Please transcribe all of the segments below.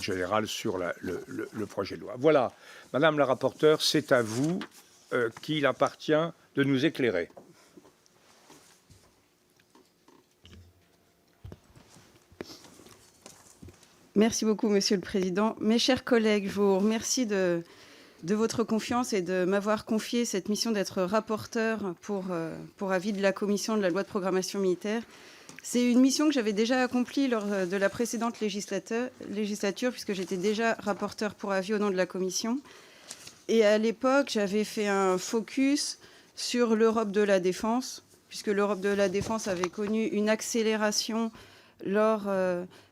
général sur le projet de loi. Voilà, Madame la rapporteure, c'est à vous qu'il appartient de nous éclairer. Merci beaucoup, Monsieur le Président. Mes chers collègues, je vous remercie de votre confiance et de m'avoir confié cette mission d'être rapporteur pour avis de la Commission de la loi de programmation militaire. C'est une mission que j'avais déjà accomplie lors de la précédente législature, puisque j'étais déjà rapporteur pour avis au nom de la Commission. Et à l'époque, j'avais fait un focus sur l'Europe de la défense, puisque l'Europe de la défense avait connu une accélération lors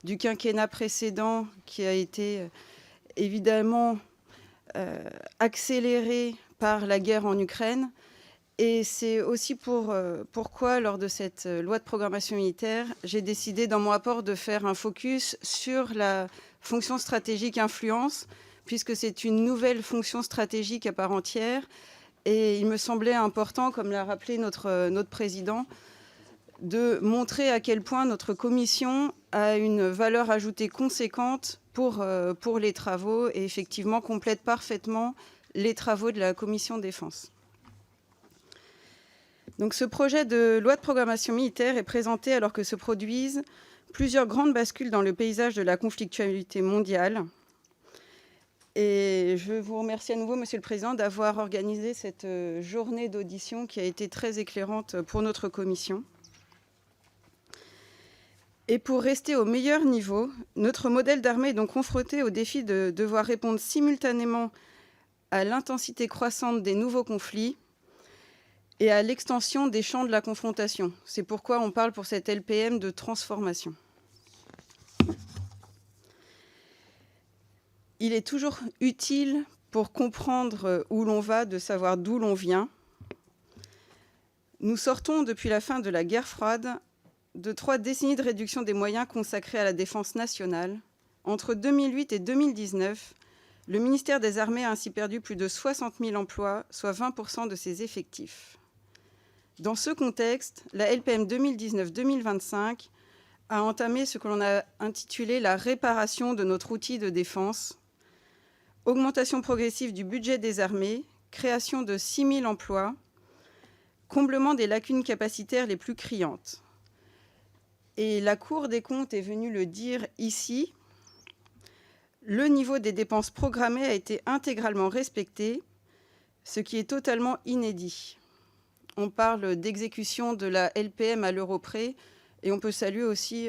du quinquennat précédent, qui a été évidemment accéléré par la guerre en Ukraine. Et c'est aussi pourquoi, lors de cette loi de programmation militaire, j'ai décidé dans mon rapport de faire un focus sur la fonction stratégique influence, puisque c'est une nouvelle fonction stratégique à part entière. Et il me semblait important, comme l'a rappelé notre président, de montrer à quel point notre commission a une valeur ajoutée conséquente pour les travaux et effectivement complète parfaitement les travaux de la commission défense. Donc, ce projet de loi de programmation militaire est présenté alors que se produisent plusieurs grandes bascules dans le paysage de la conflictualité mondiale. Et je vous remercie à nouveau, Monsieur le Président, d'avoir organisé cette journée d'audition qui a été très éclairante pour notre commission. Et pour rester au meilleur niveau, notre modèle d'armée est donc confronté au défi de devoir répondre simultanément à l'intensité croissante des nouveaux conflits et à l'extension des champs de la confrontation. C'est pourquoi on parle pour cette LPM de transformation. Il est toujours utile pour comprendre où l'on va, de savoir d'où l'on vient. Nous sortons depuis la fin de la guerre froide de 3 décennies de réduction des moyens consacrés à la défense nationale. Entre 2008 et 2019, le ministère des Armées a ainsi perdu plus de 60 000 emplois, soit 20% de ses effectifs. Dans ce contexte, la LPM 2019-2025 a entamé ce que l'on a intitulé la réparation de notre outil de défense, augmentation progressive du budget des armées, création de 6 000 emplois, comblement des lacunes capacitaires les plus criantes. Et la Cour des comptes est venue le dire ici, le niveau des dépenses programmées a été intégralement respecté, ce qui est totalement inédit. On parle d'exécution de la LPM à l'euro près et on peut saluer aussi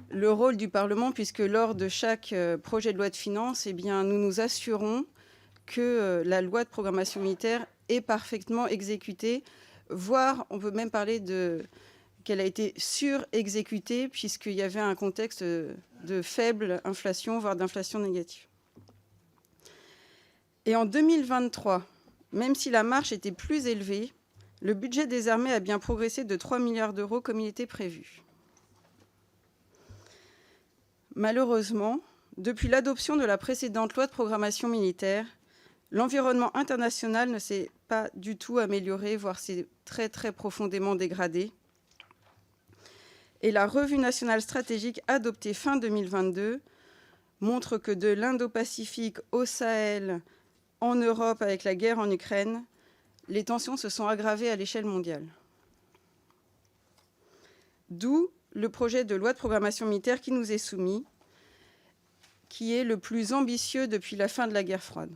le rôle du Parlement puisque lors de chaque projet de loi de finances, eh bien, nous nous assurons que la loi de programmation militaire est parfaitement exécutée, voire on peut même parler qu'elle a été surexécutée puisqu'il y avait un contexte de faible inflation, voire d'inflation négative. Et en 2023, même si la marche était plus élevée, le budget des armées a bien progressé de 3 milliards d'euros comme il était prévu. Malheureusement, depuis l'adoption de la précédente loi de programmation militaire, l'environnement international ne s'est pas du tout amélioré, voire s'est très très profondément dégradé. Et la revue nationale stratégique adoptée fin 2022 montre que de l'Indo-Pacifique au Sahel, en Europe avec la guerre en Ukraine, les tensions se sont aggravées à l'échelle mondiale. D'où le projet de loi de programmation militaire qui nous est soumis, qui est le plus ambitieux depuis la fin de la guerre froide.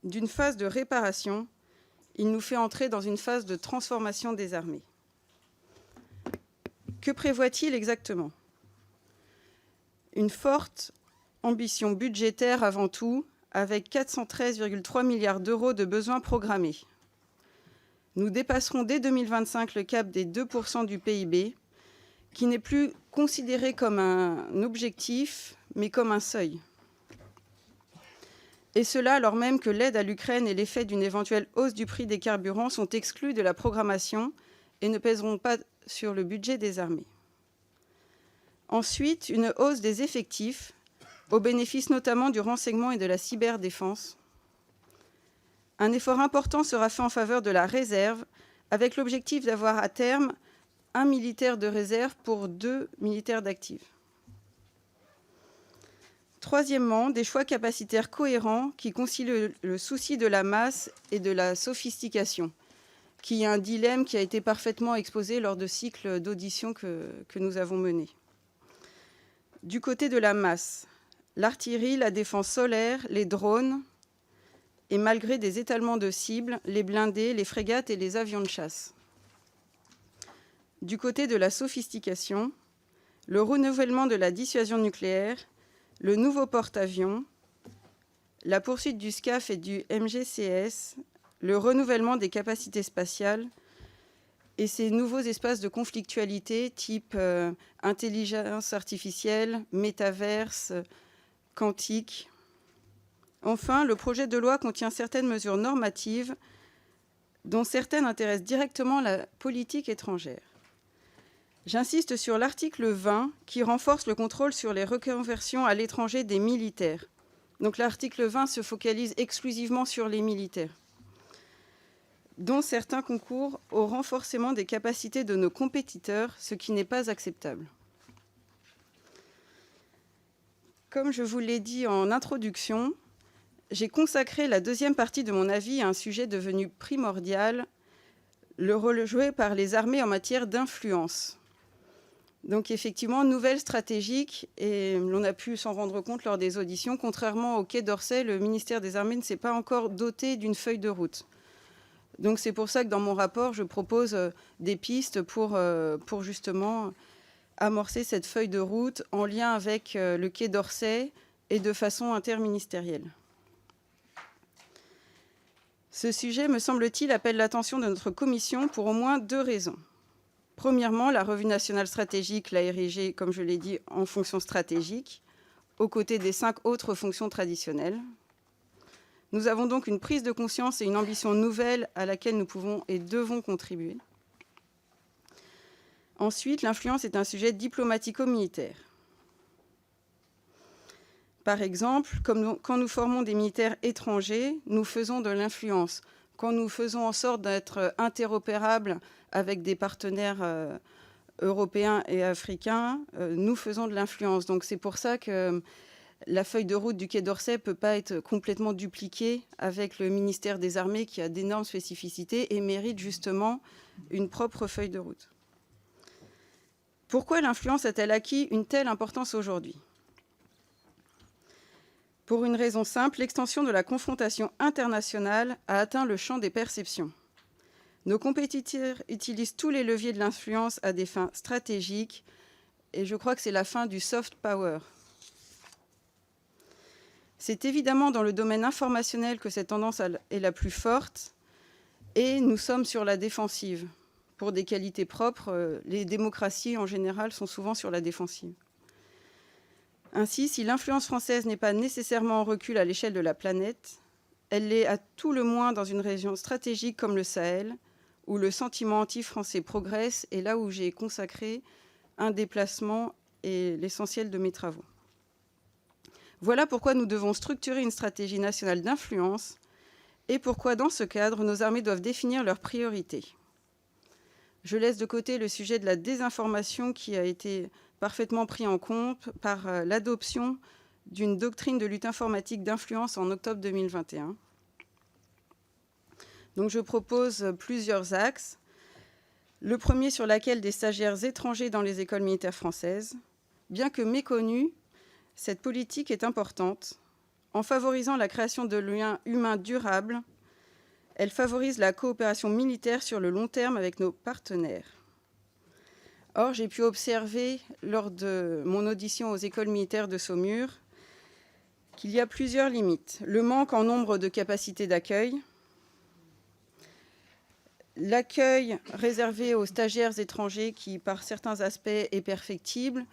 D'une phase de réparation, il nous fait entrer dans une phase de transformation des armées. Que prévoit-il exactement? Une forte ambition budgétaire avant tout, avec 413,3 milliards d'euros de besoins programmés. Nous dépasserons dès 2025 le cap des 2% du PIB, qui n'est plus considéré comme un objectif, mais comme un seuil. Et cela alors même que l'aide à l'Ukraine et l'effet d'une éventuelle hausse du prix des carburants sont exclus de la programmation et ne pèseront pas sur le budget des armées. Ensuite, une hausse des effectifs, au bénéfice notamment du renseignement et de la cyberdéfense. Un effort important sera fait en faveur de la réserve, avec l'objectif d'avoir à terme 1 militaire de réserve pour 2 militaires d'actifs. Troisièmement, des choix capacitaires cohérents qui concilient le souci de la masse et de la sophistication, qui est un dilemme qui a été parfaitement exposé lors de cycles d'auditions que nous avons menés. Du côté de la masse, l'artillerie, la défense solaire, les drones, et malgré des étalements de cibles, les blindés, les frégates et les avions de chasse. Du côté de la sophistication, le renouvellement de la dissuasion nucléaire, le nouveau porte-avions, la poursuite du SCAF et du MGCS, le renouvellement des capacités spatiales et ces nouveaux espaces de conflictualité type intelligence artificielle, métaverse, quantique. Enfin, le projet de loi contient certaines mesures normatives dont certaines intéressent directement la politique étrangère. J'insiste sur l'article 20 qui renforce le contrôle sur les reconversions à l'étranger des militaires. Donc l'article 20 se focalise exclusivement sur les militaires, dont certains concourent au renforcement des capacités de nos compétiteurs, ce qui n'est pas acceptable. Comme je vous l'ai dit en introduction, j'ai consacré la deuxième partie de mon avis à un sujet devenu primordial, le rôle joué par les armées en matière d'influence. Donc effectivement, nouvelle stratégique, et l'on a pu s'en rendre compte lors des auditions, contrairement au Quai d'Orsay, le ministère des Armées ne s'est pas encore doté d'une feuille de route. Donc c'est pour ça que dans mon rapport, je propose des pistes pour justement amorcer cette feuille de route en lien avec le Quai d'Orsay et de façon interministérielle. Ce sujet, me semble-t-il, appelle l'attention de notre commission pour au moins 2 raisons. Premièrement, la revue nationale stratégique l'a érigée, comme je l'ai dit, en fonction stratégique, aux côtés des 5 autres fonctions traditionnelles. Nous avons donc une prise de conscience et une ambition nouvelle à laquelle nous pouvons et devons contribuer. Ensuite, l'influence est un sujet diplomatico-militaire. Par exemple, quand nous formons des militaires étrangers, nous faisons de l'influence. Quand nous faisons en sorte d'être interopérables avec des partenaires européens et africains, nous faisons de l'influence. Donc c'est pour ça que la feuille de route du Quai d'Orsay ne peut pas être complètement dupliquée avec le ministère des Armées qui a d'énormes spécificités et mérite justement une propre feuille de route. Pourquoi l'influence a-t-elle acquis une telle importance aujourd'hui ? Pour une raison simple, l'extension de la confrontation internationale a atteint le champ des perceptions. Nos compétiteurs utilisent tous les leviers de l'influence à des fins stratégiques et je crois que c'est la fin du soft power. C'est évidemment dans le domaine informationnel que cette tendance est la plus forte et nous sommes sur la défensive. Pour des qualités propres, les démocraties en général sont souvent sur la défensive. Ainsi, si l'influence française n'est pas nécessairement en recul à l'échelle de la planète, elle l'est à tout le moins dans une région stratégique comme le Sahel, où le sentiment anti-français progresse et là où j'ai consacré un déplacement et l'essentiel de mes travaux. Voilà pourquoi nous devons structurer une stratégie nationale d'influence et pourquoi, dans ce cadre, nos armées doivent définir leurs priorités. Je laisse de côté le sujet de la désinformation qui a été parfaitement pris en compte par l'adoption d'une doctrine de lutte informatique d'influence en octobre 2021. Donc je propose plusieurs axes. Le premier sur lequel des stagiaires étrangers dans les écoles militaires françaises. Bien que méconnue, cette politique est importante. En favorisant la création de liens humains durables, elle favorise la coopération militaire sur le long terme avec nos partenaires. Or, j'ai pu observer lors de mon audition aux écoles militaires de Saumur qu'il y a plusieurs limites. Le manque en nombre de capacités d'accueil, l'accueil réservé aux stagiaires étrangers qui, par certains aspects, est perfectible.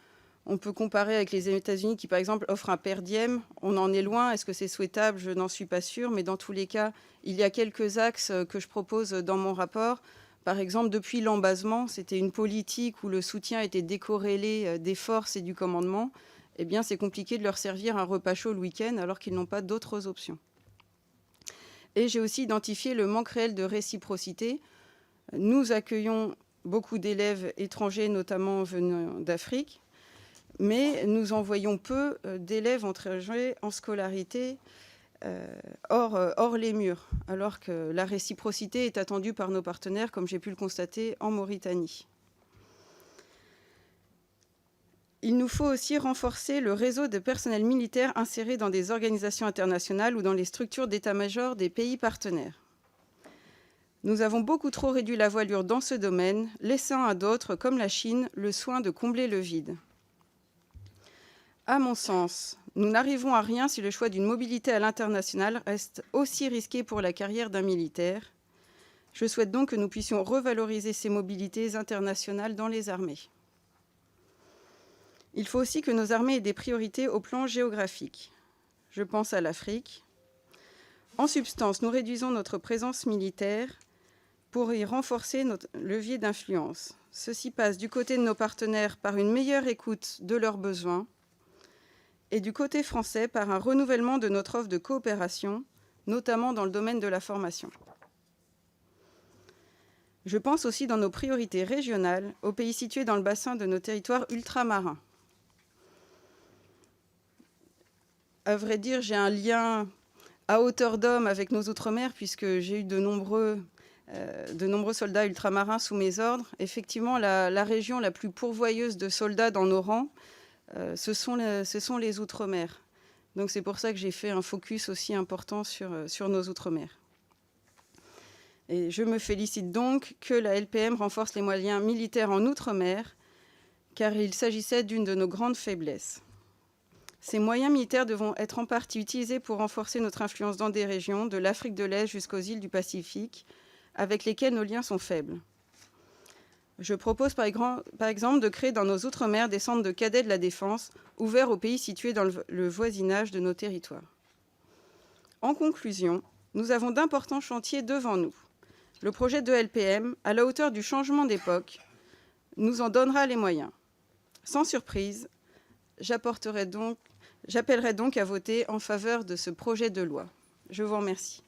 On peut comparer avec les États-Unis qui, par exemple, offrent un per diem. On en est loin. Est-ce que c'est souhaitable ? Je n'en suis pas sûre. Mais dans tous les cas, il y a quelques axes que je propose dans mon rapport. Par exemple, depuis l'embasement, c'était une politique où le soutien était décorrélé des forces et du commandement. Eh bien, c'est compliqué de leur servir un repas chaud le week-end alors qu'ils n'ont pas d'autres options. Et j'ai aussi identifié le manque réel de réciprocité. Nous accueillons beaucoup d'élèves étrangers, notamment venant d'Afrique. mais nous en voyons peu d'élèves entrés en scolarité hors les murs, alors que la réciprocité est attendue par nos partenaires, comme j'ai pu le constater en Mauritanie. Il nous faut aussi renforcer le réseau de personnel militaire inséré dans des organisations internationales ou dans les structures d'état-major des pays partenaires. Nous avons beaucoup trop réduit la voilure dans ce domaine, laissant à d'autres, comme la Chine, le soin de combler le vide. À mon sens, nous n'arriverons à rien si le choix d'une mobilité à l'international reste aussi risqué pour la carrière d'un militaire. Je souhaite donc que nous puissions revaloriser ces mobilités internationales dans les armées. Il faut aussi que nos armées aient des priorités au plan géographique. Je pense à l'Afrique. En substance, nous réduisons notre présence militaire pour y renforcer notre levier d'influence. Ceci passe du côté de nos partenaires par une meilleure écoute de leurs besoins et du côté français par un renouvellement de notre offre de coopération, notamment dans le domaine de la formation. Je pense aussi dans nos priorités régionales aux pays situés dans le bassin de nos territoires ultramarins. À vrai dire, j'ai un lien à hauteur d'homme avec nos outre-mer puisque j'ai eu de nombreux soldats ultramarins sous mes ordres. Effectivement, la région la plus pourvoyeuse de soldats dans nos rangs, ce sont les outre-mer. Donc c'est pour ça que j'ai fait un focus aussi important sur nos outre-mer. Et je me félicite donc que la LPM renforce les moyens militaires en outre-mer, car il s'agissait d'une de nos grandes faiblesses. Ces moyens militaires devront être en partie utilisés pour renforcer notre influence dans des régions, de l'Afrique de l'Est jusqu'aux îles du Pacifique, avec lesquelles nos liens sont faibles. Je propose par exemple de créer dans nos outre-mer des centres de cadets de la défense ouverts aux pays situés dans le voisinage de nos territoires. En conclusion, nous avons d'importants chantiers devant nous. Le projet de LPM, à la hauteur du changement d'époque, nous en donnera les moyens. Sans surprise, j'appellerai donc à voter en faveur de ce projet de loi. Je vous remercie.